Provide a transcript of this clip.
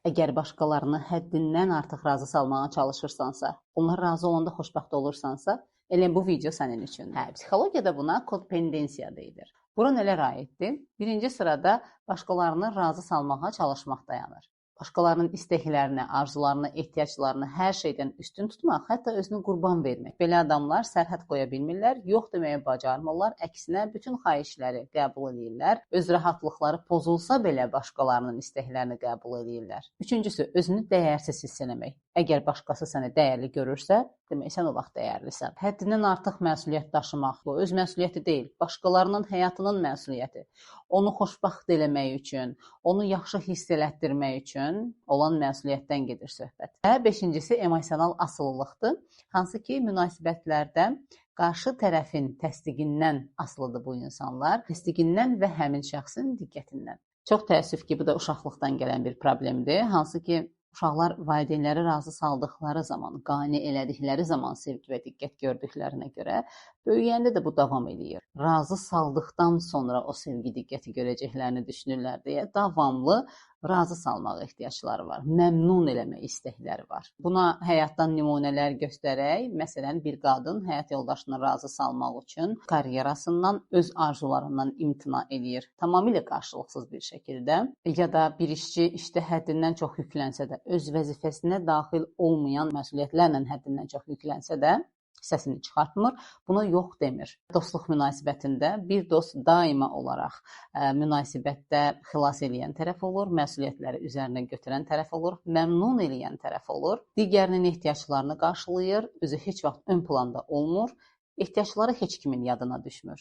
Əgər başqalarını həddindən artıq razı salmağa çalışırsansa, onlar razı olanda xoşbəxt olursansa, elə bu video sənin üçündür. Psixologiyada buna kodependensiya deyilir. Bura nələr aiddir? Birinci sırada başqalarını razı salmağa çalışmaq dayanır. Başqalarının istəklərini, arzularını, ehtiyaclarını hər şeydən üstün tutmaq, hətta özünü qurban vermək. Belə adamlar sərhəd qoya bilmirlər, yox deməyə bacarmırlar, əksinə bütün xahişləri qəbul edirlər, öz rahatlıqları pozulsa belə başqalarının istəklərini qəbul edirlər. Üçüncüsü, özünü dəyərsiz hiss eləmək. Əgər başqası səni dəyərli görürsə, demək sən o vaxt dəyərlisən. Həddindən artıq məsuliyyət daşımaq, bu öz məsuliyyəti deyil, başqalarının həyatının məsuliyyəti. Onu xoşbəxt eləmək üçün, onu yaxşı hiss elətdirmək üçün olan məsuliyyətdən gedir söhbət. Və beşincisi emosional asılılıqdır. Hansı ki, münasibətlərdə qarşı tərəfin təsdiqindən asılıdır bu insanlar. Təsdiqindən və həmin şəxsin diqqətindən. Çox təəssüf ki, bu da uşaqlıqdan gələn bir problemdir. Hansı ki, uşaqlar valideynləri razı saldıqları zaman, qane elədikləri zaman sevgi və diqqət gördüklərinə görə böyüyəndə də bu davam edir. Razı saldıqdan sonra o sevgi diqqəti görəcəklərini düşünürlər deyə davamlı razı salmaq ehtiyacları var, məmnun eləmək istəkləri var. Buna həyatdan nümunələr göstərək, məsələn, bir qadın həyat yoldaşını razı salmaq üçün karyerasından, öz arzularından imtina edir. Tamamilə qarşılıqsız bir şəkildə. Ya da bir işçi işdə həddindən çox yüklənsə də, öz vəzifəsinə daxil olmayan məsuliyyətlərlə həddindən çox yüklənsə də, səsini çıxartmır, buna yox demir. Dostluq münasibətində bir dost daima olaraq münasibətdə xilas edən tərəf olur, məsuliyyətləri üzərinə götürən tərəf olur, məmnun edən tərəf olur, digərinin ehtiyaclarını qarşılayır, özü heç vaxt ön planda olmur, ehtiyacları heç kimin yadına düşmür.